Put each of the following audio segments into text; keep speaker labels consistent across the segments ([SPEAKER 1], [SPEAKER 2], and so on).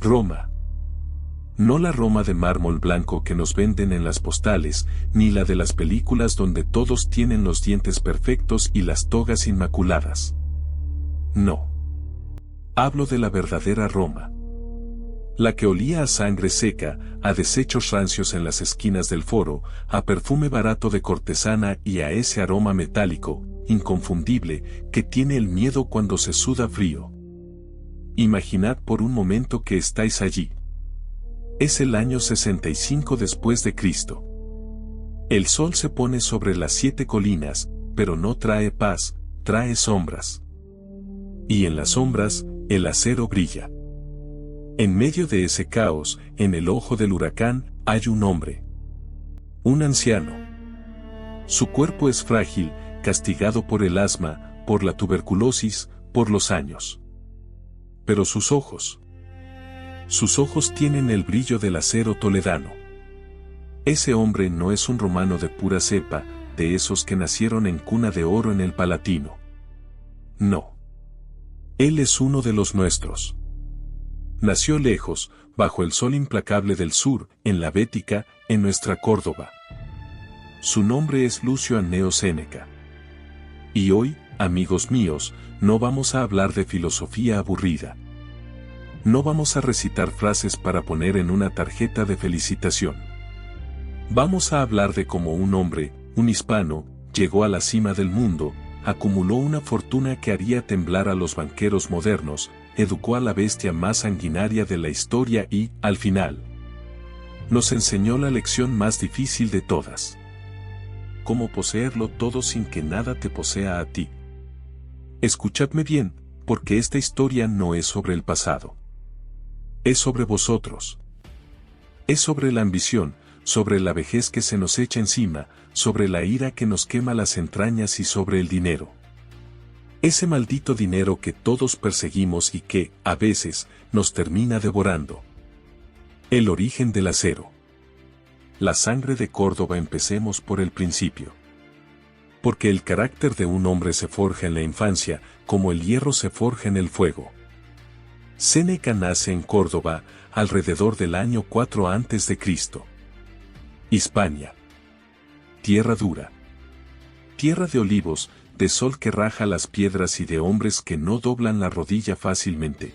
[SPEAKER 1] Roma. No la Roma de mármol blanco que nos venden en las postales, ni la de las películas donde todos tienen los dientes perfectos y las togas inmaculadas. No. Hablo de la verdadera Roma. La que olía a sangre seca, a desechos rancios en las esquinas del foro, a perfume barato de cortesana y a ese aroma metálico, inconfundible, que tiene el miedo cuando se suda frío. Imaginad por un momento que estáis allí. Es el año 65 después de Cristo. El sol se pone sobre las 7 colinas, pero no trae paz, trae sombras. Y en las sombras, el acero brilla. En medio de ese caos, en el ojo del huracán, hay un hombre. Un anciano. Su cuerpo es frágil, castigado por el asma, por la tuberculosis, por los años. Pero sus ojos tienen el brillo del acero toledano. Ese hombre no es un romano de pura cepa, de esos que nacieron en cuna de oro en el Palatino. No. Él es uno de los nuestros. Nació lejos, bajo el sol implacable del sur, en la Bética, en nuestra Córdoba. Su nombre es Lucio Anneo Séneca. Y hoy, amigos míos, no vamos a hablar de filosofía aburrida. No vamos a recitar frases para poner en una tarjeta de felicitación. Vamos a hablar de cómo un hombre, un hispano, llegó a la cima del mundo, acumuló una fortuna que haría temblar a los banqueros modernos, educó a la bestia más sanguinaria de la historia y, al final, nos enseñó la lección más difícil de todas. Cómo poseerlo todo sin que nada te posea a ti. Escuchadme bien, porque esta historia no es sobre el pasado. Es sobre vosotros. Es sobre la ambición, sobre la vejez que se nos echa encima, sobre la ira que nos quema las entrañas y sobre el dinero. Ese maldito dinero que todos perseguimos y que, a veces, nos termina devorando. El origen del acero. La sangre de Córdoba. Empecemos por el principio. Porque el carácter de un hombre se forja en la infancia, como el hierro se forja en el fuego. Séneca nace en Córdoba, alrededor del año 4 a.C. Hispania. Tierra dura. Tierra de olivos, de sol que raja las piedras y de hombres que no doblan la rodilla fácilmente.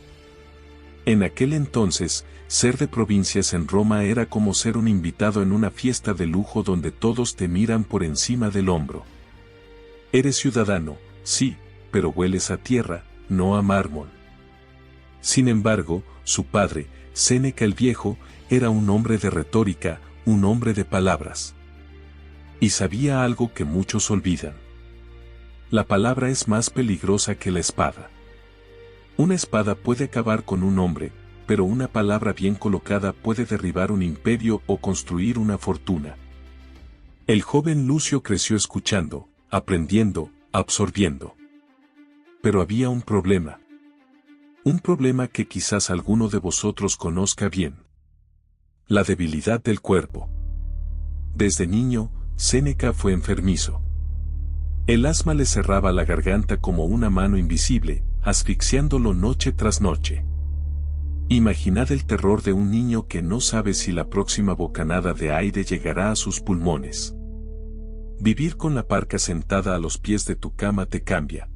[SPEAKER 1] En aquel entonces, ser de provincias en Roma era como ser un invitado en una fiesta de lujo donde todos te miran por encima del hombro. Eres ciudadano, sí, pero hueles a tierra, no a mármol. Sin embargo, su padre, Séneca el Viejo, era un hombre de retórica, un hombre de palabras. Y sabía algo que muchos olvidan. La palabra es más peligrosa que la espada. Una espada puede acabar con un hombre, pero una palabra bien colocada puede derribar un imperio o construir una fortuna. El joven Lucio creció escuchando, aprendiendo, absorbiendo. Pero había un problema. Un problema que quizás alguno de vosotros conozca bien. La debilidad del cuerpo. Desde niño, Séneca fue enfermizo. El asma le cerraba la garganta como una mano invisible, asfixiándolo noche tras noche. Imaginad el terror de un niño que no sabe si la próxima bocanada de aire llegará a sus pulmones. Vivir con la parca sentada a los pies de tu cama te cambia.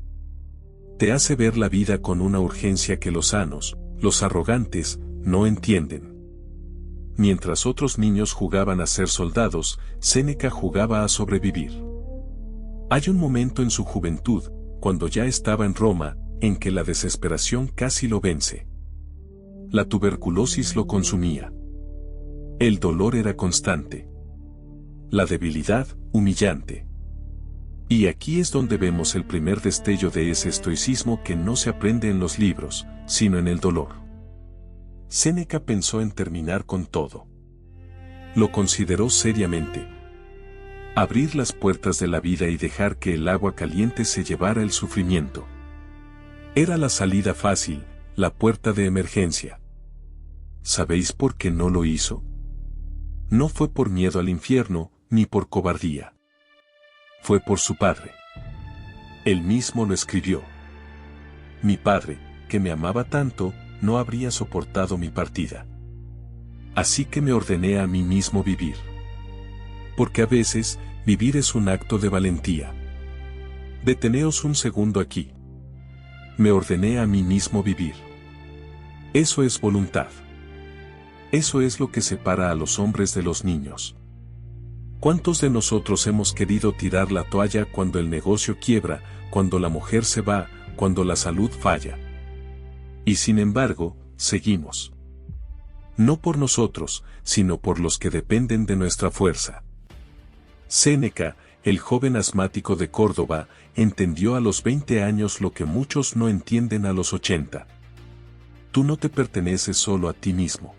[SPEAKER 1] Te hace ver la vida con una urgencia que los sanos, los arrogantes, no entienden. Mientras otros niños jugaban a ser soldados, Séneca jugaba a sobrevivir. Hay un momento en su juventud, cuando ya estaba en Roma, en que la desesperación casi lo vence. La tuberculosis lo consumía. El dolor era constante. La debilidad, humillante. Y aquí es donde vemos el primer destello de ese estoicismo que no se aprende en los libros, sino en el dolor. Séneca pensó en terminar con todo. Lo consideró seriamente. Abrir las puertas de la vida y dejar que el agua caliente se llevara el sufrimiento. Era la salida fácil, la puerta de emergencia. ¿Sabéis por qué no lo hizo? No fue por miedo al infierno, ni por cobardía. Fue por su padre. Él mismo lo escribió. Mi padre, que me amaba tanto, no habría soportado mi partida. Así que me ordené a mí mismo vivir. Porque a veces, vivir es un acto de valentía. Deteneos un segundo aquí. Me ordené a mí mismo vivir. Eso es voluntad. Eso es lo que separa a los hombres de los niños. ¿Cuántos de nosotros hemos querido tirar la toalla cuando el negocio quiebra, cuando la mujer se va, cuando la salud falla? Y sin embargo, seguimos. No por nosotros, sino por los que dependen de nuestra fuerza. Séneca, el joven asmático de Córdoba, entendió a los 20 años lo que muchos no entienden a los 80. Tú no te perteneces solo a ti mismo.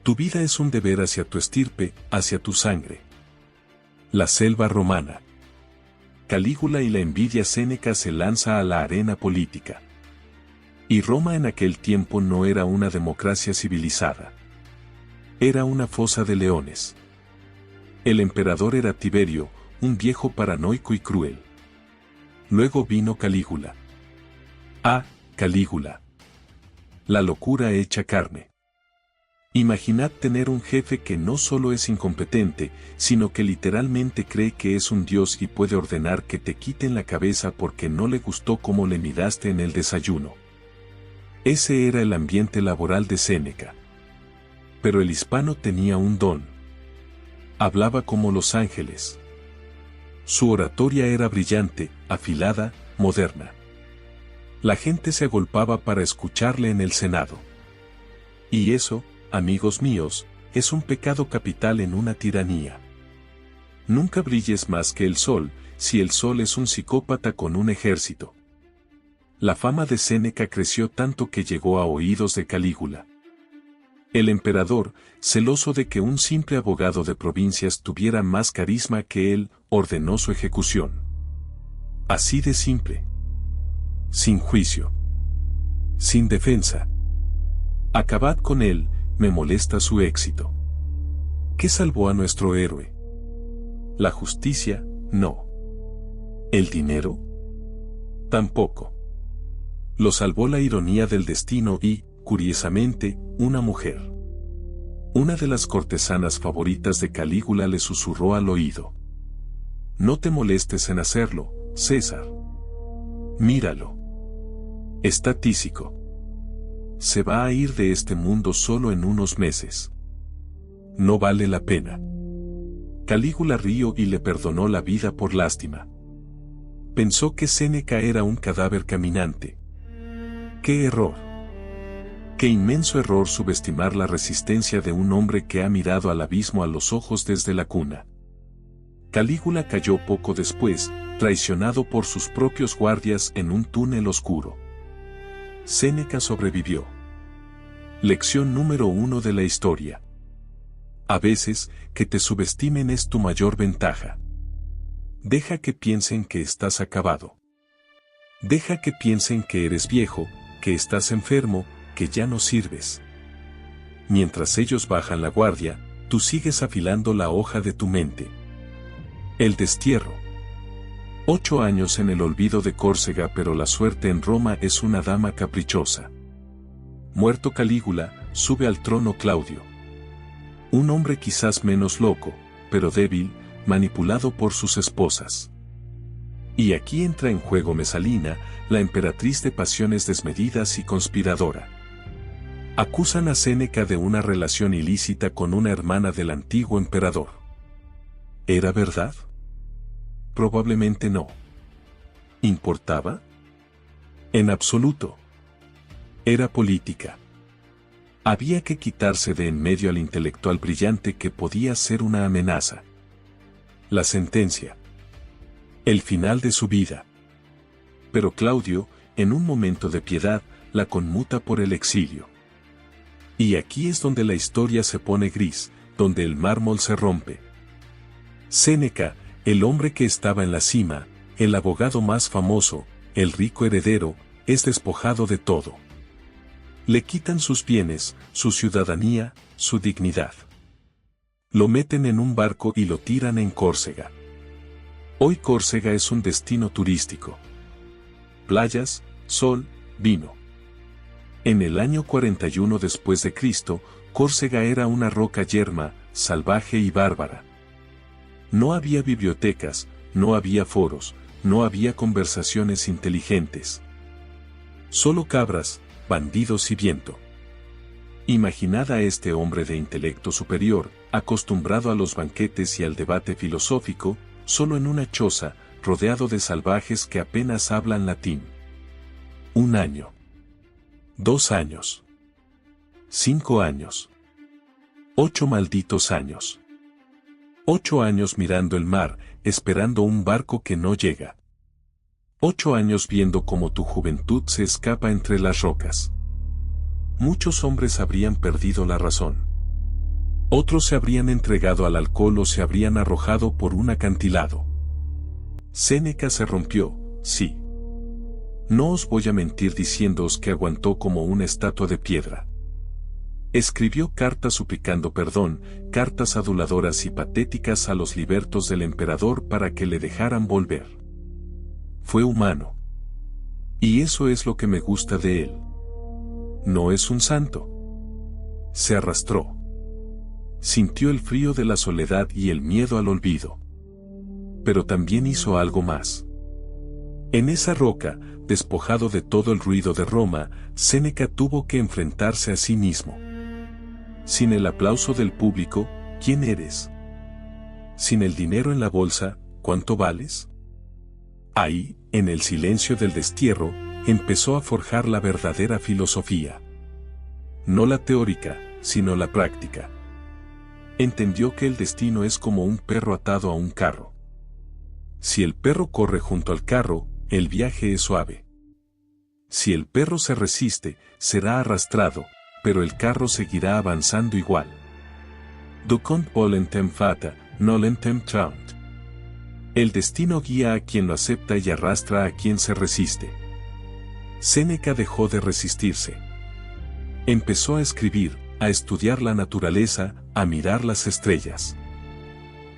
[SPEAKER 1] Tu vida es un deber hacia tu estirpe, hacia tu sangre. La selva romana. Calígula y la envidia. Séneca se lanza a la arena política. Y Roma en aquel tiempo no era una democracia civilizada. Era una fosa de leones. El emperador era Tiberio, un viejo paranoico y cruel. Luego vino Calígula. Ah, Calígula. La locura hecha carne. Imaginad tener un jefe que no solo es incompetente, sino que literalmente cree que es un dios y puede ordenar que te quiten la cabeza porque no le gustó cómo le miraste en el desayuno. Ese era el ambiente laboral de Séneca. Pero el hispano tenía un don. Hablaba como los ángeles. Su oratoria era brillante, afilada, moderna. La gente se agolpaba para escucharle en el Senado. Y eso, amigos míos, es un pecado capital en una tiranía. Nunca brilles más que el sol, si el sol es un psicópata con un ejército. La fama de Séneca creció tanto que llegó a oídos de Calígula. El emperador, celoso de que un simple abogado de provincias tuviera más carisma que él, ordenó su ejecución. Así de simple. Sin juicio. Sin defensa. Acabad con él, me molesta su éxito. ¿Qué salvó a nuestro héroe? La justicia, no. ¿El dinero? Tampoco. Lo salvó la ironía del destino y, curiosamente, una mujer. Una de las cortesanas favoritas de Calígula le susurró al oído. No te molestes en hacerlo, César. Míralo. Está tísico. Se va a ir de este mundo solo en unos meses. No vale la pena. Calígula rió y le perdonó la vida por lástima. Pensó que Séneca era un cadáver caminante. ¡Qué error! ¡Qué inmenso error subestimar la resistencia de un hombre que ha mirado al abismo a los ojos desde la cuna! Calígula cayó poco después, traicionado por sus propios guardias en un túnel oscuro. Séneca sobrevivió. Lección número 1 de la historia. A veces, que te subestimen es tu mayor ventaja. Deja que piensen que estás acabado. Deja que piensen que eres viejo, que estás enfermo, que ya no sirves. Mientras ellos bajan la guardia, tú sigues afilando la hoja de tu mente. El destierro. 8 años en el olvido de Córcega, pero la suerte en Roma es una dama caprichosa. Muerto Calígula, sube al trono Claudio. Un hombre quizás menos loco, pero débil, manipulado por sus esposas. Y aquí entra en juego Mesalina, la emperatriz de pasiones desmedidas y conspiradora. Acusan a Séneca de una relación ilícita con una hermana del antiguo emperador. ¿Era verdad? Probablemente no. ¿Importaba? En absoluto. Era política. Había que quitarse de en medio al intelectual brillante que podía ser una amenaza. La sentencia. El final de su vida. Pero Claudio, en un momento de piedad, la conmuta por el exilio. Y aquí es donde la historia se pone gris, donde el mármol se rompe. Séneca, el hombre que estaba en la cima, el abogado más famoso, el rico heredero, es despojado de todo. Le quitan sus bienes, su ciudadanía, su dignidad. Lo meten en un barco y lo tiran en Córcega. Hoy Córcega es un destino turístico. Playas, sol, vino. En el año 41 después de Cristo, Córcega era una roca yerma, salvaje y bárbara. No había bibliotecas, no había foros, no había conversaciones inteligentes. Solo cabras, bandidos y viento. Imaginad a este hombre de intelecto superior, acostumbrado a los banquetes y al debate filosófico, solo en una choza, rodeado de salvajes que apenas hablan latín. 1 año. 2 años. 5 años. 8 malditos años. 8 años mirando el mar, esperando un barco que no llega. 8 años viendo cómo tu juventud se escapa entre las rocas. Muchos hombres habrían perdido la razón. Otros se habrían entregado al alcohol o se habrían arrojado por un acantilado. Séneca se rompió, sí. No os voy a mentir diciéndoos que aguantó como una estatua de piedra. Escribió cartas suplicando perdón, cartas aduladoras y patéticas a los libertos del emperador para que le dejaran volver. Fue humano. Y eso es lo que me gusta de él. No es un santo. Se arrastró. Sintió el frío de la soledad y el miedo al olvido. Pero también hizo algo más. En esa roca, despojado de todo el ruido de Roma, Séneca tuvo que enfrentarse a sí mismo. Sin el aplauso del público, ¿quién eres? Sin el dinero en la bolsa, ¿cuánto vales? Ahí, en el silencio del destierro, empezó a forjar la verdadera filosofía. No la teórica, sino la práctica. Entendió que el destino es como un perro atado a un carro. Si el perro corre junto al carro, el viaje es suave. Si el perro se resiste, será arrastrado, pero el carro seguirá avanzando igual. Du compte volentem fata, nolentem traunt. El destino guía a quien lo acepta y arrastra a quien se resiste. Séneca dejó de resistirse. Empezó a escribir, a estudiar la naturaleza, a mirar las estrellas.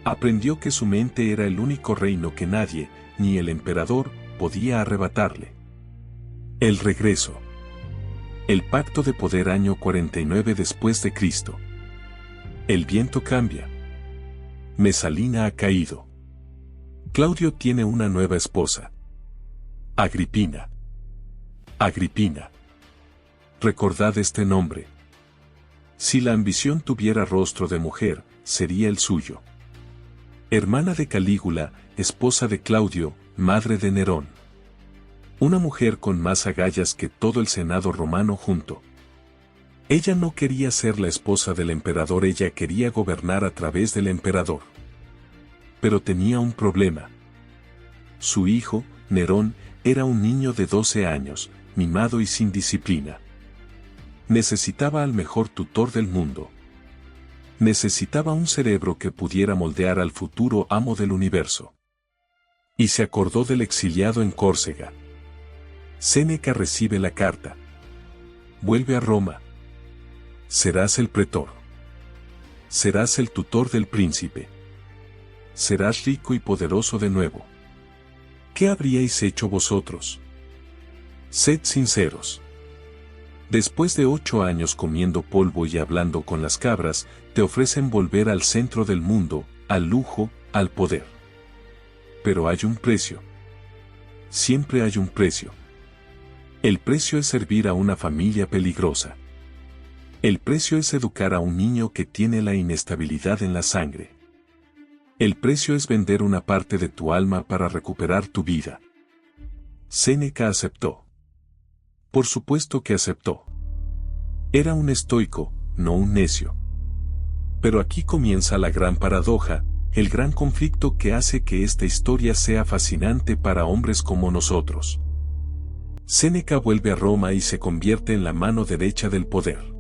[SPEAKER 1] Aprendió que su mente era el único reino que nadie, ni el emperador, podía arrebatarle. El regreso. El pacto de poder año 49 después de Cristo. El viento cambia. Mesalina ha caído. Claudio tiene una nueva esposa. Agripina. Agripina. Recordad este nombre. Si la ambición tuviera rostro de mujer, sería el suyo. Hermana de Calígula, esposa de Claudio, madre de Nerón. Una mujer con más agallas que todo el Senado romano junto. Ella no quería ser la esposa del emperador, ella quería gobernar a través del emperador. Pero tenía un problema. Su hijo, Nerón, era un niño de 12 años, mimado y sin disciplina. Necesitaba al mejor tutor del mundo. Necesitaba un cerebro que pudiera moldear al futuro amo del universo. Y se acordó del exiliado en Córcega. Séneca recibe la carta. Vuelve a Roma. Serás el pretor. Serás el tutor del príncipe. Serás rico y poderoso de nuevo. ¿Qué habríais hecho vosotros? Sed sinceros. Después de 8 años comiendo polvo y hablando con las cabras, te ofrecen volver al centro del mundo, al lujo, al poder. Pero hay un precio. Siempre hay un precio. El precio es servir a una familia peligrosa. El precio es educar a un niño que tiene la inestabilidad en la sangre. El precio es vender una parte de tu alma para recuperar tu vida. Séneca aceptó. Por supuesto que aceptó. Era un estoico, no un necio. Pero aquí comienza la gran paradoja, el gran conflicto que hace que esta historia sea fascinante para hombres como nosotros. Séneca vuelve a Roma y se convierte en la mano derecha del poder.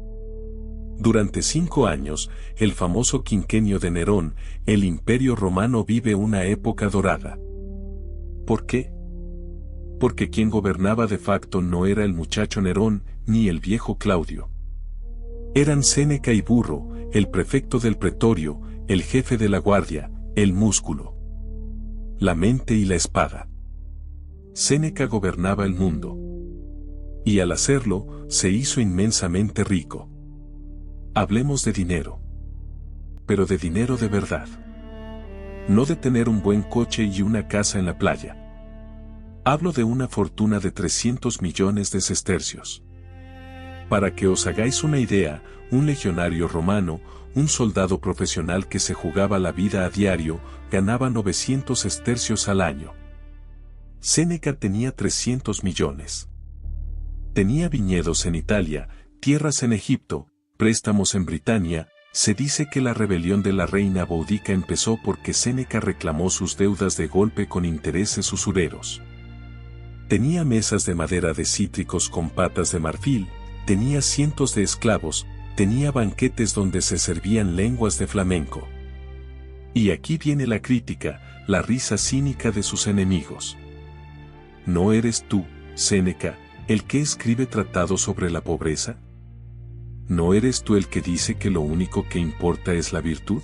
[SPEAKER 1] Durante 5 años, el famoso quinquenio de Nerón, el Imperio Romano vive una época dorada. ¿Por qué? Porque quien gobernaba de facto no era el muchacho Nerón, ni el viejo Claudio. Eran Séneca y Burro, el prefecto del pretorio, el jefe de la guardia, el músculo, la mente y la espada. Séneca gobernaba el mundo. Y al hacerlo, se hizo inmensamente rico. Hablemos de dinero. Pero de dinero de verdad. No de tener un buen coche y una casa en la playa. Hablo de una fortuna de 300 millones de sestercios. Para que os hagáis una idea, un legionario romano, un soldado profesional que se jugaba la vida a diario, ganaba 900 sestercios al año. Séneca tenía 300 millones. Tenía viñedos en Italia, tierras en Egipto, préstamos en Britania. Se dice que la rebelión de la reina Boudica empezó porque Séneca reclamó sus deudas de golpe con intereses usureros. Tenía mesas de madera de cítricos con patas de marfil, tenía cientos de esclavos, tenía banquetes donde se servían lenguas de flamenco. Y aquí viene la crítica, la risa cínica de sus enemigos. ¿No eres tú, Séneca, el que escribe tratados sobre la pobreza? ¿No eres tú el que dice que lo único que importa es la virtud?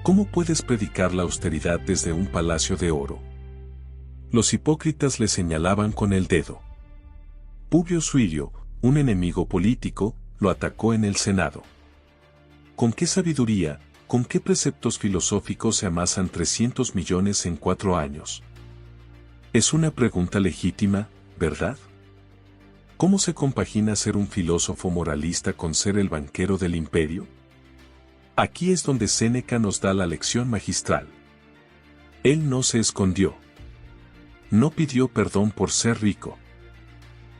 [SPEAKER 1] ¿Cómo puedes predicar la austeridad desde un palacio de oro? Los hipócritas le señalaban con el dedo. Publio Suilio, un enemigo político, lo atacó en el Senado. ¿Con qué sabiduría, con qué preceptos filosóficos se amasan 300 millones en 4 años? Es una pregunta legítima, ¿verdad? ¿Cómo se compagina ser un filósofo moralista con ser el banquero del imperio? Aquí es donde Séneca nos da la lección magistral. Él no se escondió. No pidió perdón por ser rico.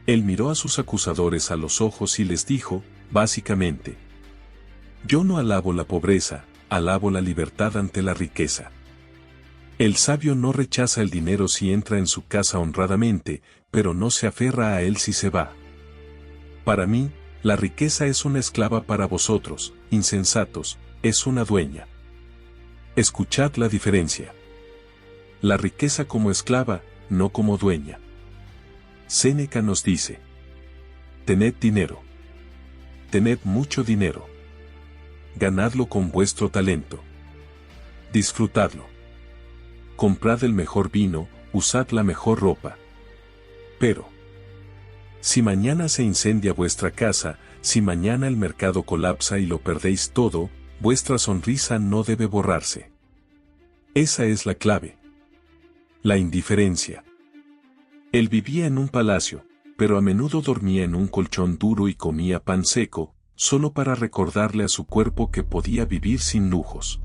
[SPEAKER 1] Él miró a sus acusadores a los ojos y les dijo, básicamente: yo no alabo la pobreza, alabo la libertad ante la riqueza. El sabio no rechaza el dinero si entra en su casa honradamente, pero no se aferra a él si se va. Para mí, la riqueza es una esclava, para vosotros, insensatos, es una dueña. Escuchad la diferencia. La riqueza como esclava, no como dueña. Séneca nos dice: tened dinero. Tened mucho dinero. Ganadlo con vuestro talento. Disfrutadlo. Comprad el mejor vino, usad la mejor ropa. Pero, si mañana se incendia vuestra casa, si mañana el mercado colapsa y lo perdéis todo, vuestra sonrisa no debe borrarse. Esa es la clave. La indiferencia. Él vivía en un palacio, pero a menudo dormía en un colchón duro y comía pan seco, solo para recordarle a su cuerpo que podía vivir sin lujos.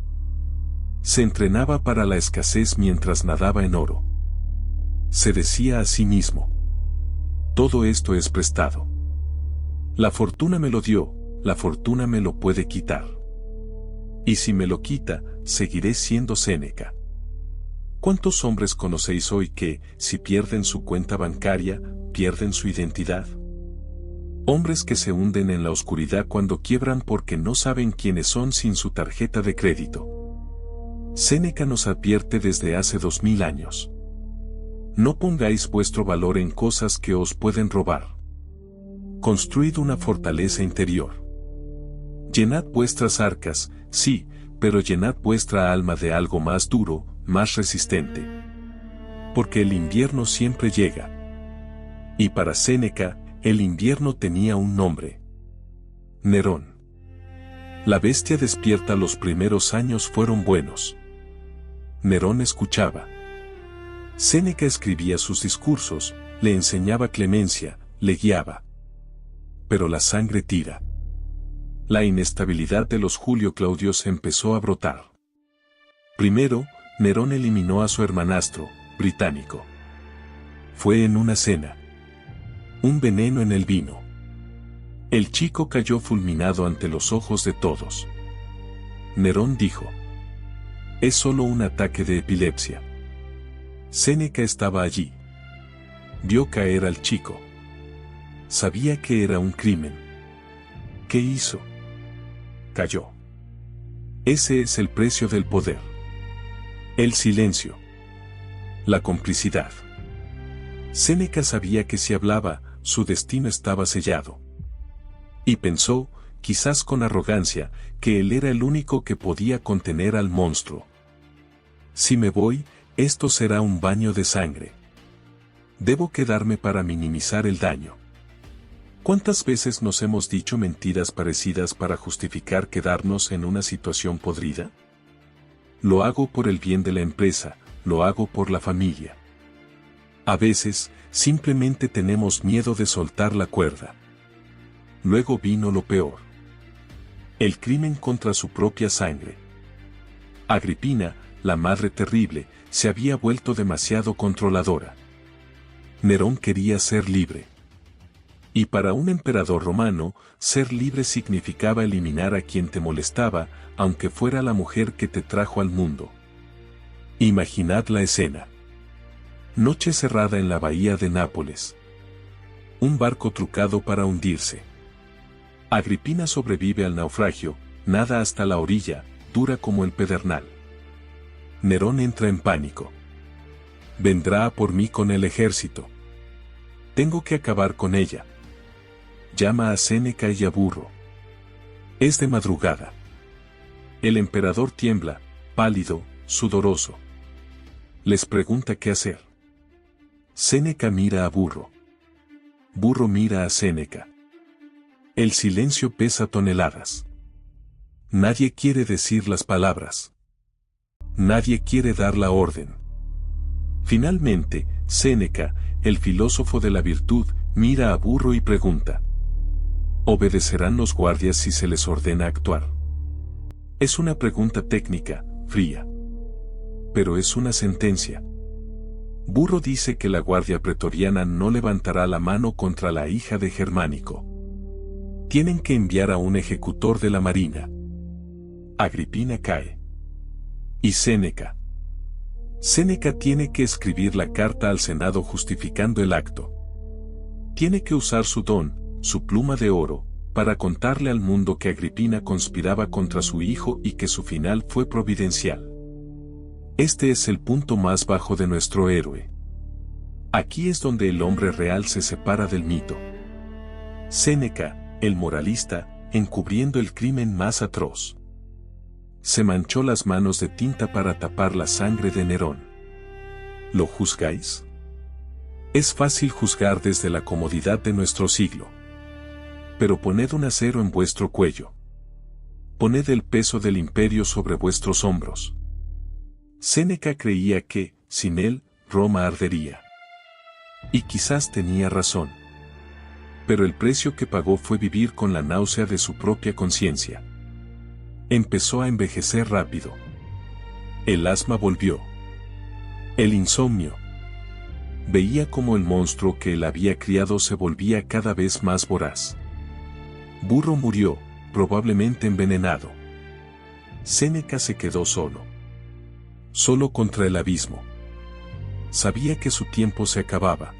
[SPEAKER 1] Se entrenaba para la escasez mientras nadaba en oro. Se decía a sí mismo: todo esto es prestado. La fortuna me lo dio, la fortuna me lo puede quitar. Y si me lo quita, seguiré siendo Séneca. ¿Cuántos hombres conocéis hoy que, si pierden su cuenta bancaria, pierden su identidad? Hombres que se hunden en la oscuridad cuando quiebran porque no saben quiénes son sin su tarjeta de crédito. Séneca nos advierte desde hace 2000 años. No pongáis vuestro valor en cosas que os pueden robar. Construid una fortaleza interior. Llenad vuestras arcas, sí, pero llenad vuestra alma de algo más duro, más resistente. Porque el invierno siempre llega. Y para Séneca, el invierno tenía un nombre: Nerón. La bestia despierta. Los primeros años fueron buenos. Nerón escuchaba. Séneca escribía sus discursos, le enseñaba clemencia, le guiaba. Pero la sangre tira. La inestabilidad de los Julio Claudios empezó a brotar. Primero, Nerón eliminó a su hermanastro, Británico. Fue en una cena. Un veneno en el vino. El chico cayó fulminado ante los ojos de todos. Nerón dijo: es solo un ataque de epilepsia. Séneca estaba allí. Vio caer al chico. Sabía que era un crimen. ¿Qué hizo? Cayó. Ese es el precio del poder. El silencio. La complicidad. Séneca sabía que si hablaba, su destino estaba sellado. Y pensó, quizás con arrogancia, que él era el único que podía contener al monstruo. Si me voy, esto será un baño de sangre. Debo quedarme para minimizar el daño. ¿Cuántas veces nos hemos dicho mentiras parecidas para justificar quedarnos en una situación podrida? Lo hago por el bien de la empresa, lo hago por la familia. A veces, simplemente tenemos miedo de soltar la cuerda. Luego vino lo peor. El crimen contra su propia sangre. Agripina, la madre terrible, se había vuelto demasiado controladora. Nerón quería ser libre. Y para un emperador romano, ser libre significaba eliminar a quien te molestaba, aunque fuera la mujer que te trajo al mundo. Imaginad la escena. Noche cerrada en la bahía de Nápoles. Un barco trucado para hundirse. Agripina sobrevive al naufragio, nada hasta la orilla, dura como el pedernal. Nerón entra en pánico. Vendrá a por mí con el ejército. Tengo que acabar con ella. Llama a Séneca y a Burro. Es de madrugada. El emperador tiembla, pálido, sudoroso. Les pregunta qué hacer. Séneca mira a Burro. Burro mira a Séneca. El silencio pesa toneladas. Nadie quiere decir las palabras. Nadie quiere dar la orden. Finalmente, Séneca, el filósofo de la virtud, mira a Burro y pregunta: ¿obedecerán los guardias si se les ordena actuar? Es una pregunta técnica, fría. Pero es una sentencia. Burro dice que la guardia pretoriana no levantará la mano contra la hija de Germánico. Tienen que enviar a un ejecutor de la marina. Agripina cae. Y Séneca. Séneca tiene que escribir la carta al Senado justificando el acto. Tiene que usar su don, su pluma de oro, para contarle al mundo que Agripina conspiraba contra su hijo y que su final fue providencial. Este es el punto más bajo de nuestro héroe. Aquí es donde el hombre real se separa del mito. Séneca, el moralista, encubriendo el crimen más atroz. Se manchó las manos de tinta para tapar la sangre de Nerón. ¿Lo juzgáis? Es fácil juzgar desde la comodidad de nuestro siglo. Pero poned un acero en vuestro cuello. Poned el peso del imperio sobre vuestros hombros. Séneca creía que, sin él, Roma ardería. Y quizás tenía razón. Pero el precio que pagó fue vivir con la náusea de su propia conciencia. Empezó a envejecer rápido. El asma volvió. El insomnio. Veía como el monstruo que él había criado se volvía cada vez más voraz. Burro murió, probablemente envenenado. Séneca se quedó solo. Solo contra el abismo. Sabía que su tiempo se acababa.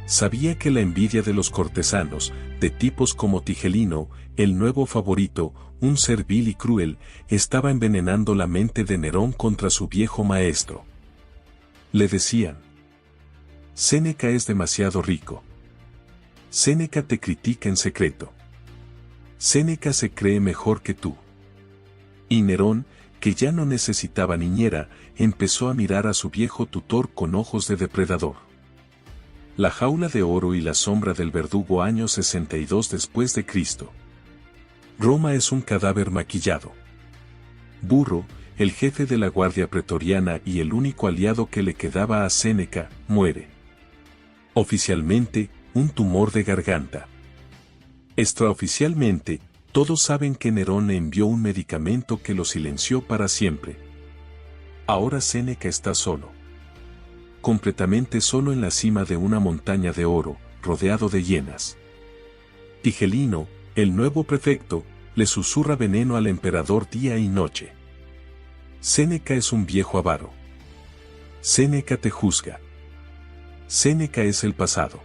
[SPEAKER 1] Sabía que la envidia de los cortesanos, de tipos como Tigelino, el nuevo favorito, un ser vil y cruel, estaba envenenando la mente de Nerón contra su viejo maestro. Le decían: Séneca es demasiado rico. Séneca te critica en secreto. Séneca se cree mejor que tú. Y Nerón, que ya no necesitaba niñera, empezó a mirar a su viejo tutor con ojos de depredador. La jaula de oro y la sombra del verdugo año 62 después de Cristo. Roma es un cadáver maquillado. Burro, el jefe de la guardia pretoriana y el único aliado que le quedaba a Séneca, muere. Oficialmente, un tumor de garganta. Extraoficialmente, todos saben que Nerón le envió un medicamento que lo silenció para siempre. Ahora Séneca está solo. Completamente solo en la cima de una montaña de oro, rodeado de hienas. Tigelino, el nuevo prefecto, le susurra veneno al emperador día y noche. Séneca es un viejo avaro. Séneca te juzga. Séneca es el pasado.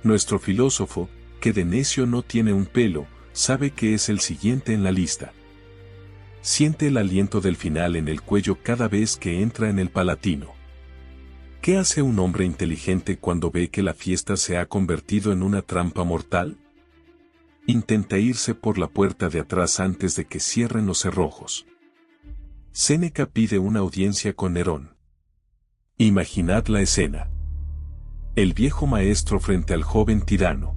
[SPEAKER 1] Nuestro filósofo, que de necio no tiene un pelo, sabe que es el siguiente en la lista. Siente el aliento del final en el cuello cada vez que entra en el Palatino. ¿Qué hace un hombre inteligente cuando ve que la fiesta se ha convertido en una trampa mortal? Intenta irse por la puerta de atrás antes de que cierren los cerrojos. Séneca pide una audiencia con Nerón. Imaginad la escena. El viejo maestro frente al joven tirano.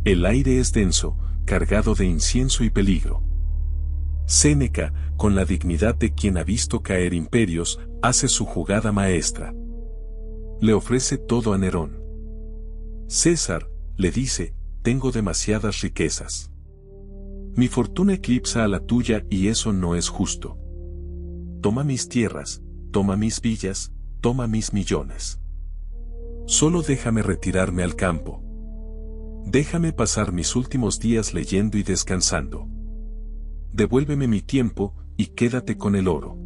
[SPEAKER 1] El aire es denso, cargado de incienso y peligro. Séneca, con la dignidad de quien ha visto caer imperios, hace su jugada maestra. Le ofrece todo a Nerón. César, le dice, tengo demasiadas riquezas. Mi fortuna eclipsa a la tuya y eso no es justo. Toma mis tierras, toma mis villas, toma mis millones. Solo déjame retirarme al campo. Déjame pasar mis últimos días leyendo y descansando. Devuélveme mi tiempo y quédate con el oro.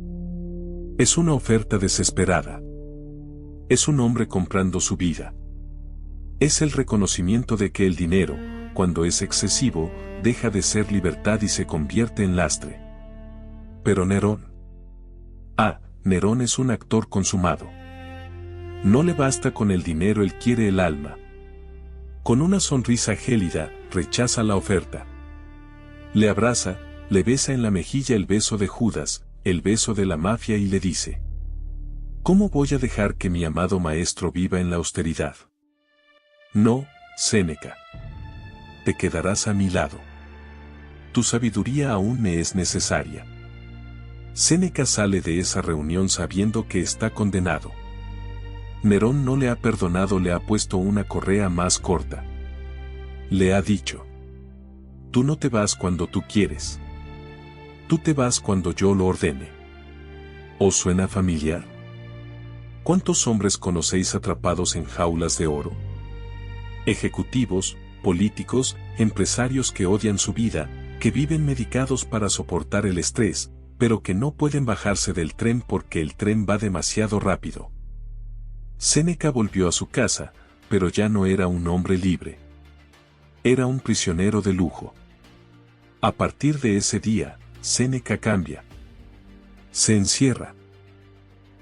[SPEAKER 1] Es una oferta desesperada. Es un hombre comprando su vida. Es el reconocimiento de que el dinero, cuando es excesivo, deja de ser libertad y se convierte en lastre. Pero Nerón. Nerón es un actor consumado. No le basta con el dinero, él quiere el alma. Con una sonrisa gélida, rechaza la oferta. Le abraza, le besa en la mejilla el beso de Judas, el beso de la mafia y le dice: ¿cómo voy a dejar que mi amado maestro viva en la austeridad? No, Séneca. Te quedarás a mi lado. Tu sabiduría aún me es necesaria. Séneca sale de esa reunión sabiendo que está condenado. Nerón no le ha perdonado, le ha puesto una correa más corta. Le ha dicho: tú no te vas cuando tú quieres. Tú te vas cuando yo lo ordene. ¿Os suena familiar? ¿Cuántos hombres conocéis atrapados en jaulas de oro? Ejecutivos, políticos, empresarios que odian su vida, que viven medicados para soportar el estrés, pero que no pueden bajarse del tren porque el tren va demasiado rápido. Séneca volvió a su casa, pero ya no era un hombre libre. Era un prisionero de lujo. A partir de ese día, Séneca cambia. Se encierra.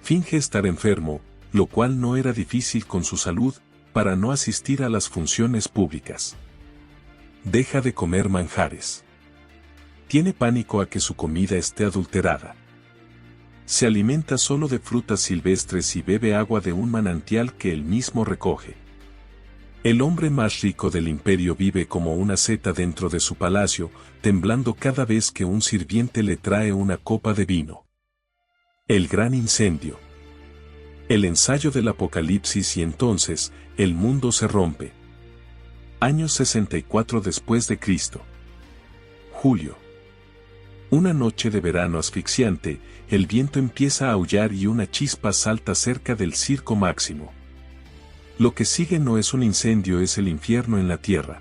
[SPEAKER 1] Finge estar enfermo, lo cual no era difícil con su salud, para no asistir a las funciones públicas. Deja de comer manjares. Tiene pánico a que su comida esté adulterada. Se alimenta solo de frutas silvestres y bebe agua de un manantial que él mismo recoge. El hombre más rico del imperio vive como una seta dentro de su palacio, temblando cada vez que un sirviente le trae una copa de vino. El gran incendio. El ensayo del apocalipsis y entonces, el mundo se rompe. Año 64 después de Cristo. Julio. Una noche de verano asfixiante, el viento empieza a aullar y una chispa salta cerca del Circo Máximo. Lo que sigue no es un incendio, es el infierno en la tierra.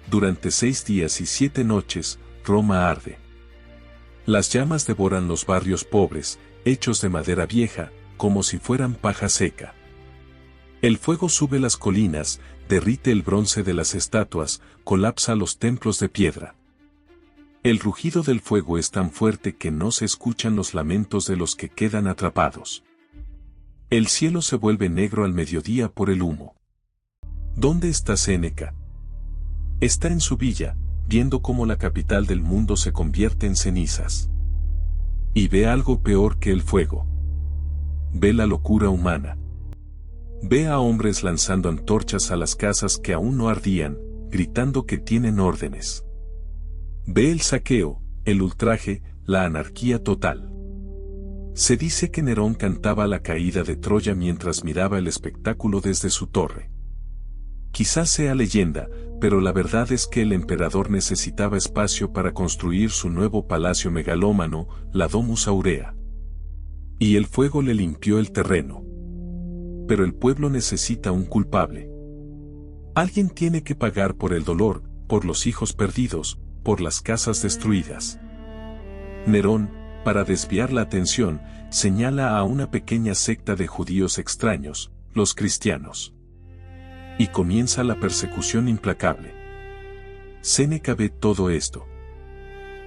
[SPEAKER 1] Durante 6 días y 7 noches, Roma arde. Las llamas devoran los barrios pobres, hechos de madera vieja, como si fueran paja seca. El fuego sube las colinas, derrite el bronce de las estatuas, colapsa los templos de piedra. El rugido del fuego es tan fuerte que no se escuchan los lamentos de los que quedan atrapados. El cielo se vuelve negro al mediodía por el humo. ¿Dónde está Séneca? Está en su villa, viendo cómo la capital del mundo se convierte en cenizas. Y ve algo peor que el fuego. Ve la locura humana. Ve a hombres lanzando antorchas a las casas que aún no ardían, gritando que tienen órdenes. Ve el saqueo, el ultraje, la anarquía total. Se dice que Nerón cantaba la caída de Troya mientras miraba el espectáculo desde su torre. Quizás sea leyenda, pero la verdad es que el emperador necesitaba espacio para construir su nuevo palacio megalómano, la Domus Aurea. Y el fuego le limpió el terreno. Pero el pueblo necesita un culpable. Alguien tiene que pagar por el dolor, por los hijos perdidos, por las casas destruidas. Nerón, para desviar la atención, señala a una pequeña secta de judíos extraños, los cristianos. Y comienza la persecución implacable. Séneca ve todo esto.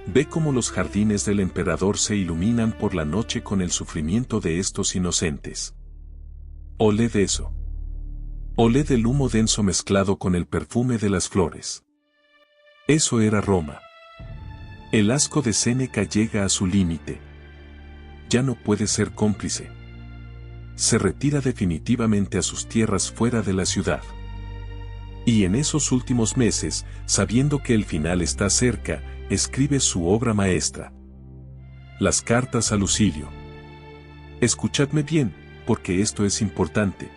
[SPEAKER 1] Ve cómo los jardines del emperador se iluminan por la noche con el sufrimiento de estos inocentes. Olé de eso. Olé del humo denso mezclado con el perfume de las flores. Eso era Roma. El asco de Séneca llega a su límite. Ya no puede ser cómplice. Se retira definitivamente a sus tierras fuera de la ciudad. Y en esos últimos meses, sabiendo que el final está cerca, escribe su obra maestra. Las cartas a Lucilio. Escuchadme bien, porque esto es importante.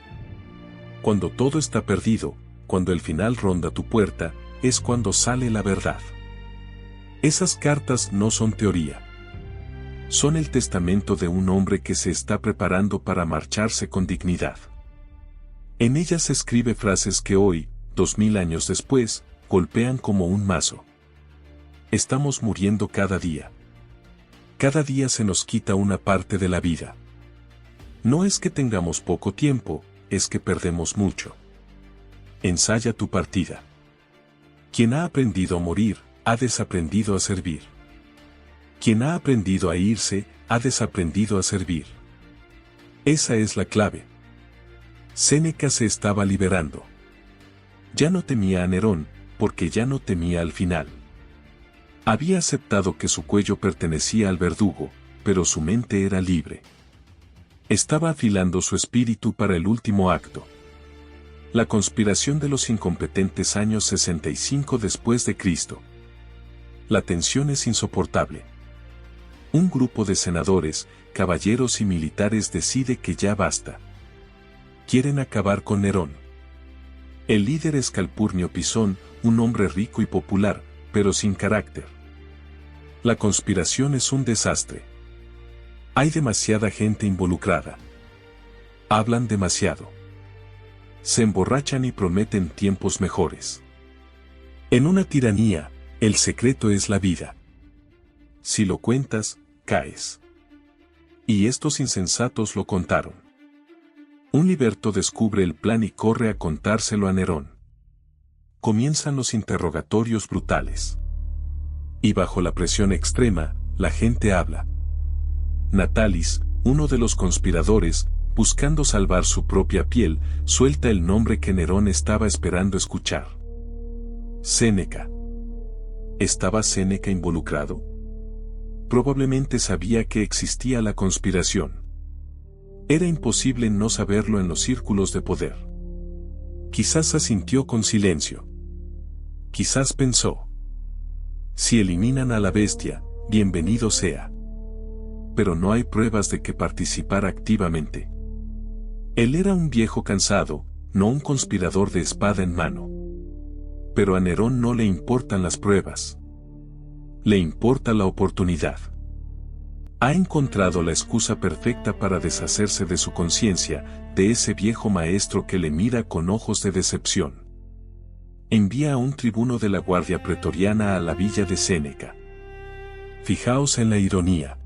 [SPEAKER 1] Cuando todo está perdido, cuando el final ronda tu puerta, es cuando sale la verdad. Esas cartas no son teoría. Son el testamento de un hombre que se está preparando para marcharse con dignidad. En ellas escribe frases que hoy, 2000 años después, golpean como un mazo. Estamos muriendo cada día. Cada día se nos quita una parte de la vida. No es que tengamos poco tiempo, es que perdemos mucho. Ensaya tu partida. Quien ha aprendido a morir, ha desaprendido a servir. Quien ha aprendido a irse, ha desaprendido a servir. Esa es la clave. Séneca se estaba liberando. Ya no temía a Nerón, porque ya no temía al final. Había aceptado que su cuello pertenecía al verdugo, pero su mente era libre. Estaba afilando su espíritu para el último acto. La conspiración de los incompetentes años 65 después de Cristo. La tensión es insoportable. Un grupo de senadores, caballeros y militares decide que ya basta. Quieren acabar con Nerón. El líder es Calpurnio Pisón, un hombre rico y popular, pero sin carácter. La conspiración es un desastre. Hay demasiada gente involucrada. Hablan demasiado. Se emborrachan y prometen tiempos mejores. En una tiranía, el secreto es la vida. Si lo cuentas, caes. Y estos insensatos lo contaron. Un liberto descubre el plan y corre a contárselo a Nerón. Comienzan los interrogatorios brutales. Y bajo la presión extrema, la gente habla. Natalis, uno de los conspiradores, buscando salvar su propia piel, suelta el nombre que Nerón estaba esperando escuchar. Séneca. ¿Estaba Séneca involucrado? Probablemente sabía que existía la conspiración. Era imposible no saberlo en los círculos de poder. Quizás asintió con silencio. Quizás pensó: si eliminan a la bestia, bienvenido sea. Pero no hay pruebas de que participara activamente. Él era un viejo cansado, no un conspirador de espada en mano. Pero a Nerón no le importan las pruebas. Le importa la oportunidad. Ha encontrado la excusa perfecta para deshacerse de su conciencia, de ese viejo maestro que le mira con ojos de decepción. Envía a un tribuno de la guardia pretoriana a la villa de Séneca. Fijaos en la ironía.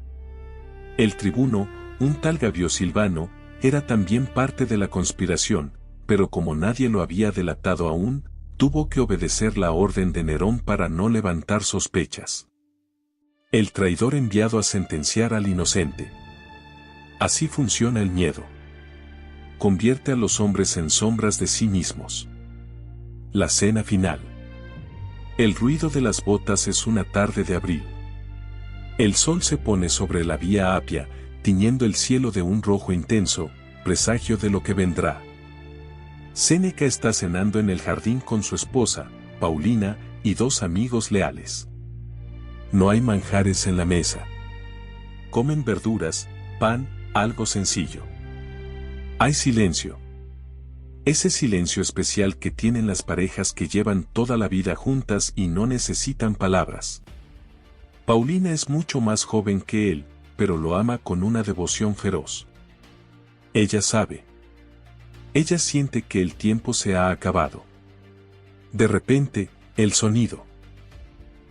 [SPEAKER 1] El tribuno, un tal Gabio Silvano, era también parte de la conspiración, pero como nadie lo había delatado aún, tuvo que obedecer la orden de Nerón para no levantar sospechas. El traidor enviado a sentenciar al inocente. Así funciona el miedo. Convierte a los hombres en sombras de sí mismos. La cena final. El ruido de las botas es una tarde de abril. El sol se pone sobre la vía Apia, tiñendo el cielo de un rojo intenso, presagio de lo que vendrá. Séneca está cenando en el jardín con su esposa, Paulina, y dos amigos leales. No hay manjares en la mesa. Comen verduras, pan, algo sencillo. Hay silencio. Ese silencio especial que tienen las parejas que llevan toda la vida juntas y no necesitan palabras. Paulina es mucho más joven que él, pero lo ama con una devoción feroz. Ella sabe. Ella siente que el tiempo se ha acabado. De repente, el sonido.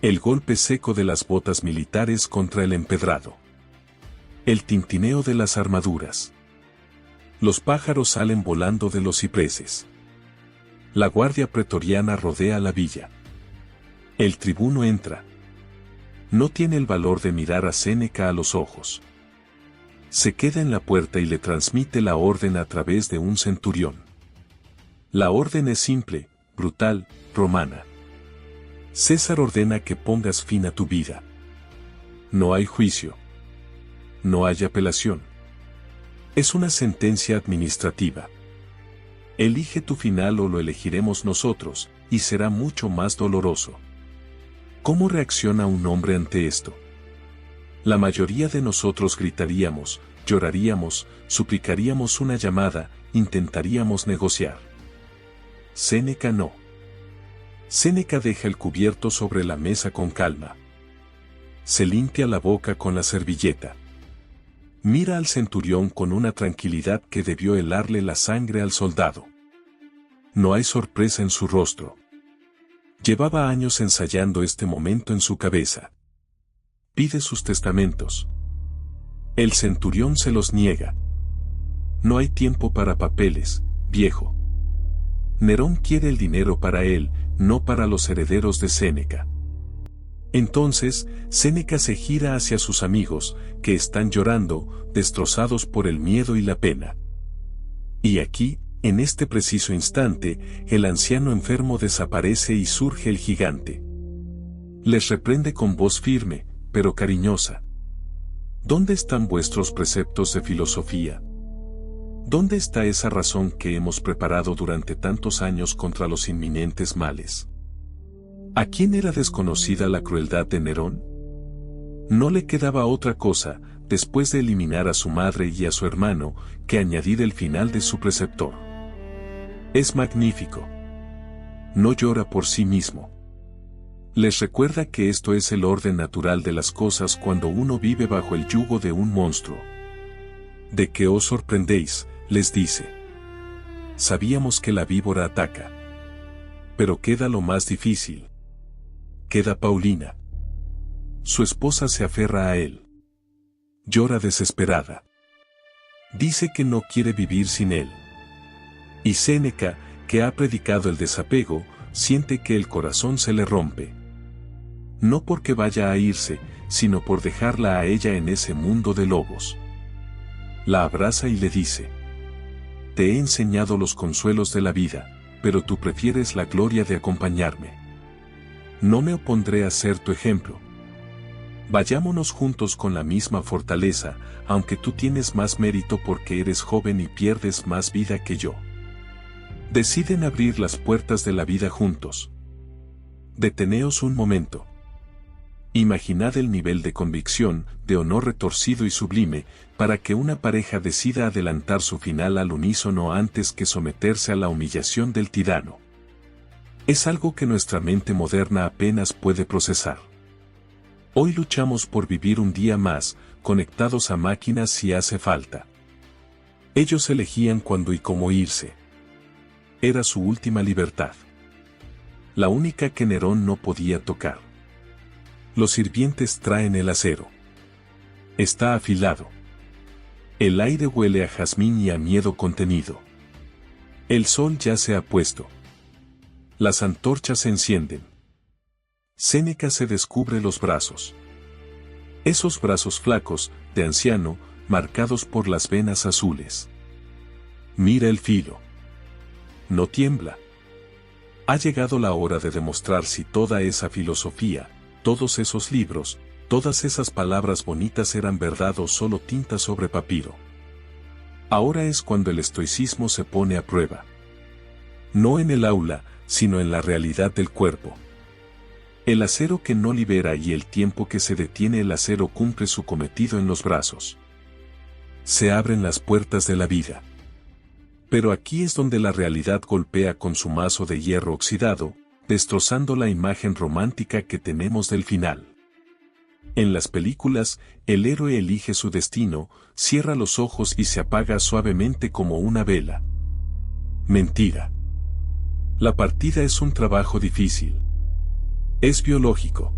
[SPEAKER 1] El golpe seco de las botas militares contra el empedrado. El tintineo de las armaduras. Los pájaros salen volando de los cipreses. La guardia pretoriana rodea la villa. El tribuno entra. No tiene el valor de mirar a Séneca a los ojos. Se queda en la puerta y le transmite la orden a través de un centurión. La orden es simple, brutal, romana. César ordena que pongas fin a tu vida. No hay juicio. No hay apelación. Es una sentencia administrativa. Elige tu final o lo elegiremos nosotros, y será mucho más doloroso. ¿Cómo reacciona un hombre ante esto? La mayoría de nosotros gritaríamos, lloraríamos, suplicaríamos una llamada, intentaríamos negociar. Séneca no. Séneca deja el cubierto sobre la mesa con calma. Se limpia la boca con la servilleta. Mira al centurión con una tranquilidad que debió helarle la sangre al soldado. No hay sorpresa en su rostro. Llevaba años ensayando este momento en su cabeza. Pide sus testamentos. El centurión se los niega. No hay tiempo para papeles, viejo. Nerón quiere el dinero para él, no para los herederos de Séneca. Entonces, Séneca se gira hacia sus amigos, que están llorando, destrozados por el miedo y la pena. Y aquí, en este preciso instante, el anciano enfermo desaparece y surge el gigante. Les reprende con voz firme, pero cariñosa. ¿Dónde están vuestros preceptos de filosofía? ¿Dónde está esa razón que hemos preparado durante tantos años contra los inminentes males? ¿A quién era desconocida la crueldad de Nerón? No le quedaba otra cosa, después de eliminar a su madre y a su hermano, que añadir el final de su preceptor. Es magnífico. No llora por sí mismo. Les recuerda que esto es el orden natural de las cosas cuando uno vive bajo el yugo de un monstruo. ¿De qué os sorprendéis?, les dice. Sabíamos que la víbora ataca. Pero queda lo más difícil. Queda Paulina. Su esposa se aferra a él. Llora desesperada. Dice que no quiere vivir sin él. Y Séneca, que ha predicado el desapego, siente que el corazón se le rompe. No porque vaya a irse, sino por dejarla a ella en ese mundo de lobos. La abraza y le dice: te he enseñado los consuelos de la vida, pero tú prefieres la gloria de acompañarme. No me opondré a ser tu ejemplo. Vayámonos juntos con la misma fortaleza, aunque tú tienes más mérito porque eres joven y pierdes más vida que yo. Deciden abrir las puertas de la vida juntos. Deteneos un momento. Imaginad el nivel de convicción, de honor retorcido y sublime, para que una pareja decida adelantar su final al unísono antes que someterse a la humillación del tirano. Es algo que nuestra mente moderna apenas puede procesar. Hoy luchamos por vivir un día más, conectados a máquinas si hace falta. Ellos elegían cuándo y cómo irse. Era su última libertad. La única que Nerón no podía tocar. Los sirvientes traen el acero. Está afilado. El aire huele a jazmín y a miedo contenido. El sol ya se ha puesto. Las antorchas se encienden. Séneca se descubre los brazos. Esos brazos flacos, de anciano, marcados por las venas azules. Mira el filo. No tiembla. Ha llegado la hora de demostrar si toda esa filosofía, todos esos libros, todas esas palabras bonitas eran verdad o solo tinta sobre papiro. Ahora es cuando el estoicismo se pone a prueba. No en el aula, sino en la realidad del cuerpo. El acero que no libera y el tiempo que se detiene el acero cumple su cometido en los brazos. Se abren las puertas de la vida. Pero aquí es donde la realidad golpea con su mazo de hierro oxidado, destrozando la imagen romántica que tenemos del final. En las películas, el héroe elige su destino, cierra los ojos y se apaga suavemente como una vela. Mentira. La partida es un trabajo difícil. Es biológico.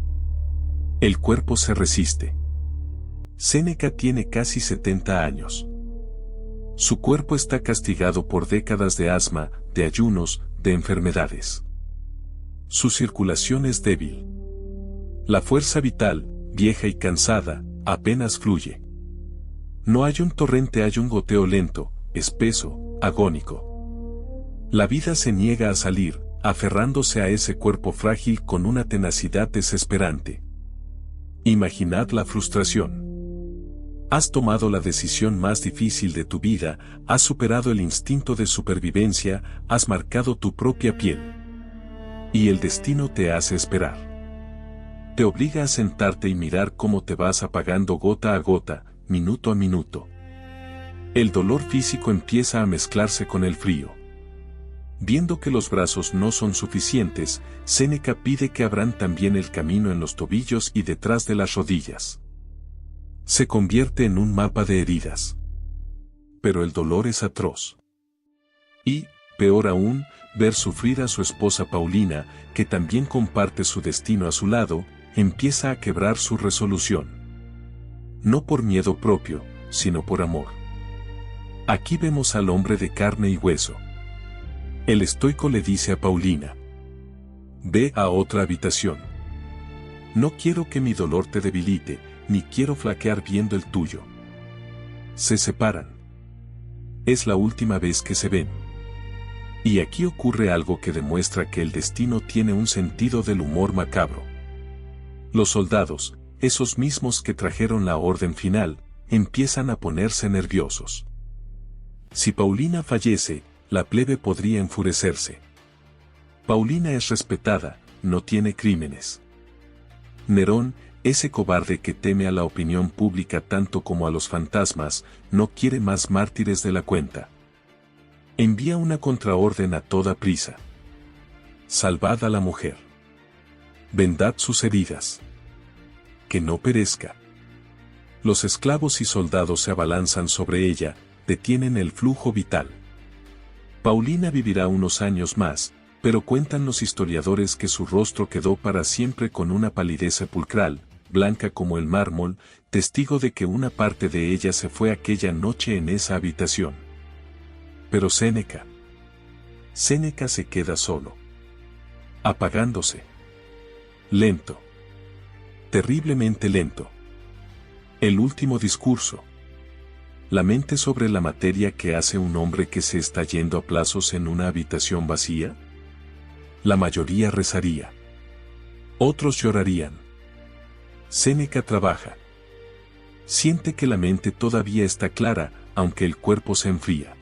[SPEAKER 1] El cuerpo se resiste. Séneca tiene casi 70 años. Su cuerpo está castigado por décadas de asma, de ayunos, de enfermedades. Su circulación es débil. La fuerza vital, vieja y cansada, apenas fluye. No hay un torrente, hay un goteo lento, espeso, agónico. La vida se niega a salir, aferrándose a ese cuerpo frágil con una tenacidad desesperante. Imaginad la frustración. Has tomado la decisión más difícil de tu vida, has superado el instinto de supervivencia, has marcado tu propia piel. Y el destino te hace esperar. Te obliga a sentarte y mirar cómo te vas apagando gota a gota, minuto a minuto. El dolor físico empieza a mezclarse con el frío. Viendo que los brazos no son suficientes, Séneca pide que abran también el camino en los tobillos y detrás de las rodillas. Se convierte en un mapa de heridas. Pero el dolor es atroz. Y, peor aún, ver sufrir a su esposa Paulina, que también comparte su destino a su lado, empieza a quebrar su resolución. No por miedo propio, sino por amor. Aquí vemos al hombre de carne y hueso. El estoico le dice a Paulina: ve a otra habitación. No quiero que mi dolor te debilite, ni quiero flaquear viendo el tuyo. Se separan. Es la última vez que se ven. Y aquí ocurre algo que demuestra que el destino tiene un sentido del humor macabro. Los soldados, esos mismos que trajeron la orden final, empiezan a ponerse nerviosos. Si Paulina fallece, la plebe podría enfurecerse. Paulina es respetada, no tiene crímenes. Nerón, ese cobarde que teme a la opinión pública tanto como a los fantasmas, no quiere más mártires de la cuenta. Envía una contraorden a toda prisa. Salvad a la mujer. Vendad sus heridas. Que no perezca. Los esclavos y soldados se abalanzan sobre ella, detienen el flujo vital. Paulina vivirá unos años más, pero cuentan los historiadores que su rostro quedó para siempre con una palidez sepulcral, blanca como el mármol, testigo de que una parte de ella se fue aquella noche en esa habitación. Pero Séneca se queda solo. Apagándose. Lento. Terriblemente lento. El último discurso. La mente sobre la materia que hace un hombre que se está yendo a plazos en una habitación vacía. La mayoría rezaría. Otros llorarían. Séneca trabaja. Siente que la mente todavía está clara, aunque el cuerpo se enfría.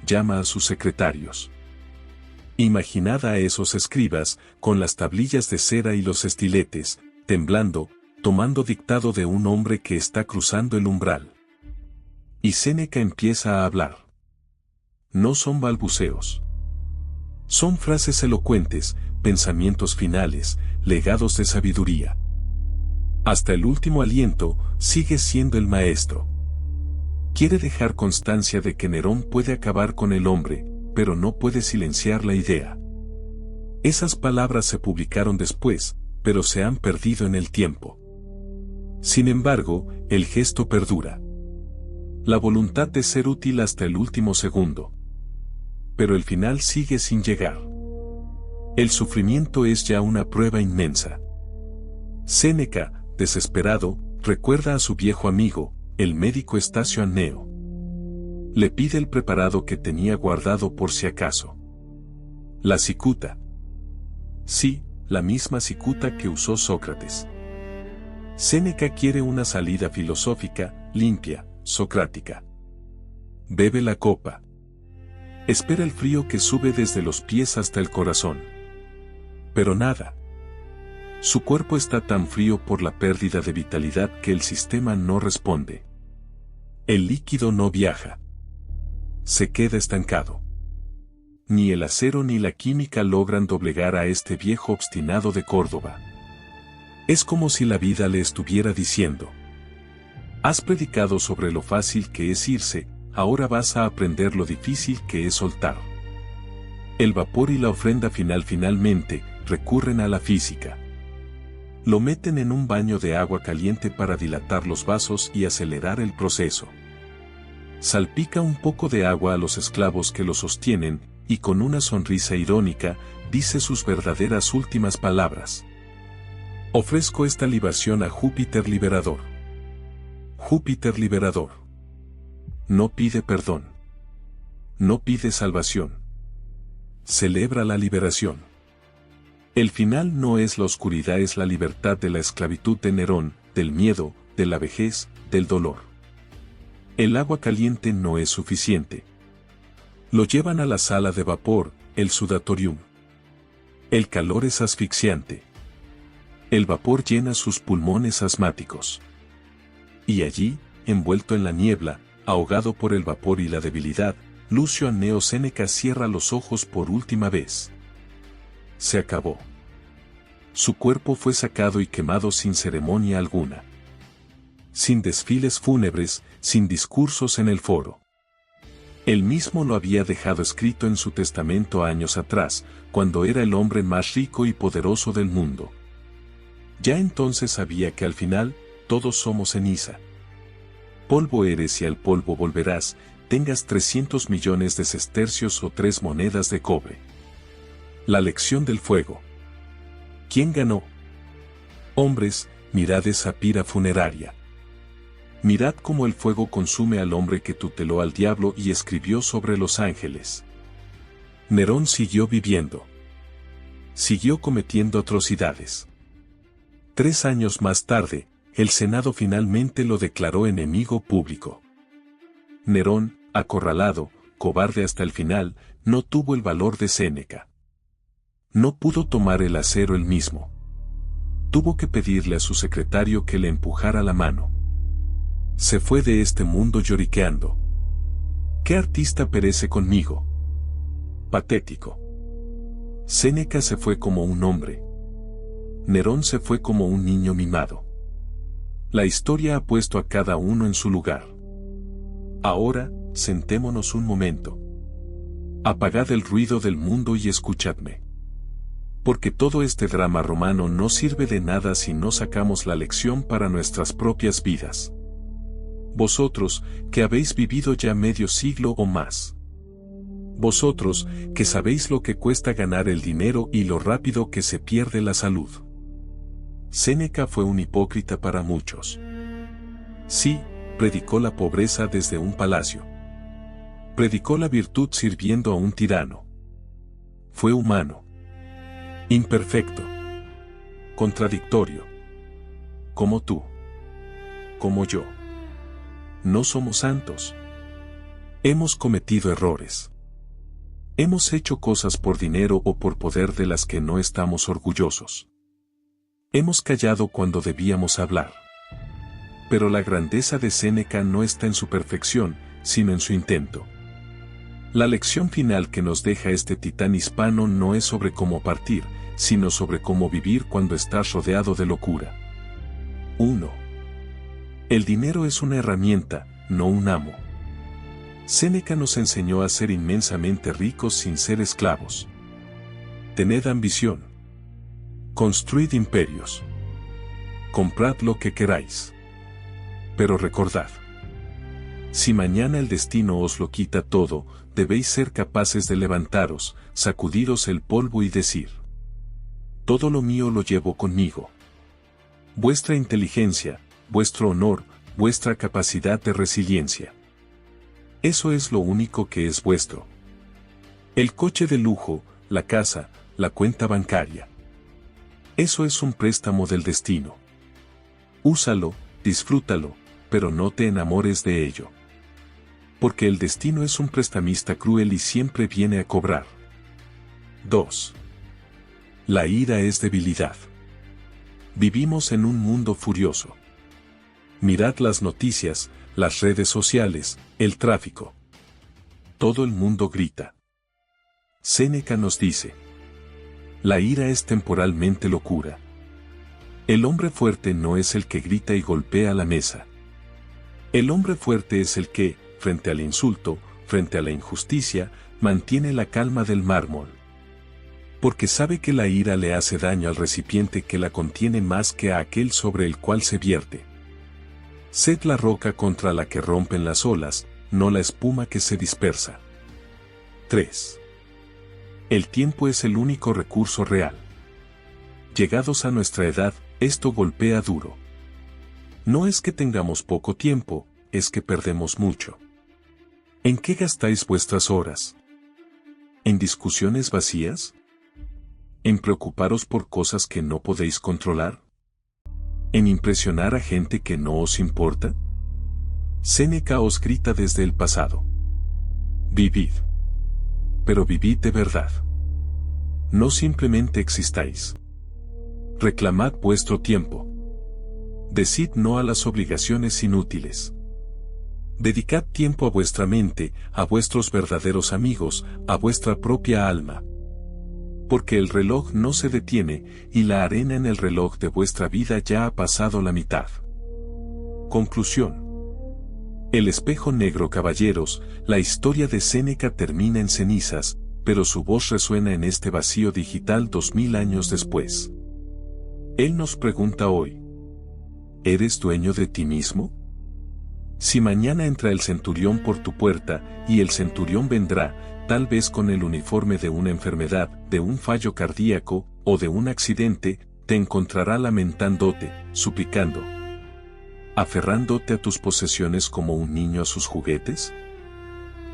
[SPEAKER 1] Llama a sus secretarios. Imaginad a esos escribas, con las tablillas de cera y los estiletes, temblando, tomando dictado de un hombre que está cruzando el umbral. Y Séneca empieza a hablar. No son balbuceos. Son frases elocuentes, pensamientos finales, legados de sabiduría. Hasta el último aliento, sigue siendo el maestro. Quiere dejar constancia de que Nerón puede acabar con el hombre, pero no puede silenciar la idea. Esas palabras se publicaron después, pero se han perdido en el tiempo. Sin embargo, el gesto perdura. La voluntad de ser útil hasta el último segundo. Pero el final sigue sin llegar. El sufrimiento es ya una prueba inmensa. Séneca, desesperado, recuerda a su viejo amigo, el médico Estacio Anneo. Le pide el preparado que tenía guardado por si acaso. La cicuta. Sí, la misma cicuta que usó Sócrates. Séneca quiere una salida filosófica, limpia, socrática. Bebe la copa. Espera el frío que sube desde los pies hasta el corazón. Pero nada. Su cuerpo está tan frío por la pérdida de vitalidad que el sistema no responde. El líquido no viaja. Se queda estancado. Ni el acero ni la química logran doblegar a este viejo obstinado de Córdoba. Es como si la vida le estuviera diciendo: has predicado sobre lo fácil que es irse, ahora vas a aprender lo difícil que es soltar. El vapor y la ofrenda final finalmente recurren a la física. Lo meten en un baño de agua caliente para dilatar los vasos y acelerar el proceso. Salpica un poco de agua a los esclavos que lo sostienen, y con una sonrisa irónica, dice sus verdaderas últimas palabras. Ofrezco esta libación a Júpiter liberador. Júpiter liberador. No pide perdón. No pide salvación. Celebra la liberación. El final no es la oscuridad, es la libertad de la esclavitud de Nerón, del miedo, de la vejez, del dolor. El agua caliente no es suficiente. Lo llevan a la sala de vapor, el sudatorium. El calor es asfixiante. El vapor llena sus pulmones asmáticos. Y allí, envuelto en la niebla, ahogado por el vapor y la debilidad, Lucio Anneo Séneca cierra los ojos por última vez. Se acabó. Su cuerpo fue sacado y quemado sin ceremonia alguna. Sin desfiles fúnebres, sin discursos en el foro. Él mismo lo había dejado escrito en su testamento años atrás, cuando era el hombre más rico y poderoso del mundo. Ya entonces sabía que al final, todos somos ceniza. Polvo eres y al polvo volverás, tengas 300 millones de sestercios o 3 monedas de cobre. La lección del fuego. ¿Quién ganó? Hombres, mirad esa pira funeraria. Mirad cómo el fuego consume al hombre que tuteló al diablo y escribió sobre los ángeles. Nerón siguió viviendo. Siguió cometiendo atrocidades. 3 años más tarde, el Senado finalmente lo declaró enemigo público. Nerón, acorralado, cobarde hasta el final, no tuvo el valor de Séneca. No pudo tomar el acero él mismo. Tuvo que pedirle a su secretario que le empujara la mano. Se fue de este mundo lloriqueando. ¿Qué artista perece conmigo? Patético. Séneca se fue como un hombre. Nerón se fue como un niño mimado. La historia ha puesto a cada uno en su lugar. Ahora, sentémonos un momento. Apagad el ruido del mundo y escuchadme. Porque todo este drama romano no sirve de nada si no sacamos la lección para nuestras propias vidas. Vosotros, que habéis vivido ya medio siglo o más. Vosotros, que sabéis lo que cuesta ganar el dinero y lo rápido que se pierde la salud. Séneca fue un hipócrita para muchos. Sí, predicó la pobreza desde un palacio. Predicó la virtud sirviendo a un tirano. Fue humano. Imperfecto. Contradictorio. Como tú. Como yo. No somos santos. Hemos cometido errores. Hemos hecho cosas por dinero o por poder de las que no estamos orgullosos. Hemos callado cuando debíamos hablar. Pero la grandeza de Séneca no está en su perfección, sino en su intento. La lección final que nos deja este titán hispano no es sobre cómo partir, sino sobre cómo vivir cuando estás rodeado de locura. 1. El dinero es una herramienta, no un amo. Séneca nos enseñó a ser inmensamente ricos sin ser esclavos. Tened ambición. Construid imperios. Comprad lo que queráis. Pero recordad. Si mañana el destino os lo quita todo, debéis ser capaces de levantaros, sacudiros el polvo y decir: todo lo mío lo llevo conmigo. Vuestra inteligencia, vuestro honor, vuestra capacidad de resiliencia. Eso es lo único que es vuestro. El coche de lujo, la casa, la cuenta bancaria. Eso es un préstamo del destino. Úsalo, disfrútalo, pero no te enamores de ello. Porque el destino es un prestamista cruel y siempre viene a cobrar. 2. La ira es debilidad. Vivimos en un mundo furioso. Mirad las noticias, las redes sociales, el tráfico. Todo el mundo grita. Séneca nos dice: la ira es temporalmente locura. El hombre fuerte no es el que grita y golpea la mesa. El hombre fuerte es el que, frente al insulto, frente a la injusticia, mantiene la calma del mármol. Porque sabe que la ira le hace daño al recipiente que la contiene más que a aquel sobre el cual se vierte. Sed la roca contra la que rompen las olas, no la espuma que se dispersa. 3. El tiempo es el único recurso real. Llegados a nuestra edad, esto golpea duro. No es que tengamos poco tiempo, es que perdemos mucho. ¿En qué gastáis vuestras horas? ¿En discusiones vacías? ¿En preocuparos por cosas que no podéis controlar? ¿En impresionar a gente que no os importa? Séneca os grita desde el pasado. Vivid. Pero vivid de verdad. No simplemente existáis. Reclamad vuestro tiempo. Decid no a las obligaciones inútiles. Dedicad tiempo a vuestra mente, a vuestros verdaderos amigos, a vuestra propia alma. Porque el reloj no se detiene, y la arena en el reloj de vuestra vida ya ha pasado la mitad. Conclusión. El espejo negro, caballeros, la historia de Séneca termina en cenizas, pero su voz resuena en este vacío digital 2000 años después. Él nos pregunta hoy: ¿eres dueño de ti mismo? Si mañana entra el centurión por tu puerta, y el centurión vendrá, tal vez con el uniforme de una enfermedad, de un fallo cardíaco, o de un accidente, te encontrará lamentándote, suplicando, aferrándote a tus posesiones como un niño a sus juguetes?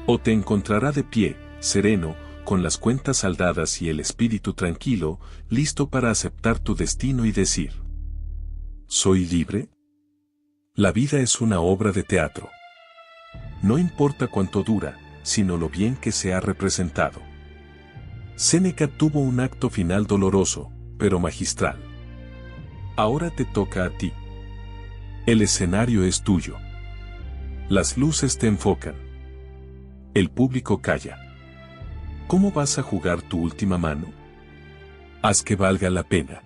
[SPEAKER 1] ¿O te encontrará de pie, sereno, con las cuentas saldadas y el espíritu tranquilo, listo para aceptar tu destino y decir: ¿soy libre? La vida es una obra de teatro. No importa cuánto dura, sino lo bien que se ha representado. Séneca tuvo un acto final doloroso, pero magistral. Ahora te toca a ti. El escenario es tuyo. Las luces te enfocan. El público calla. ¿Cómo vas a jugar tu última mano? Haz que valga la pena.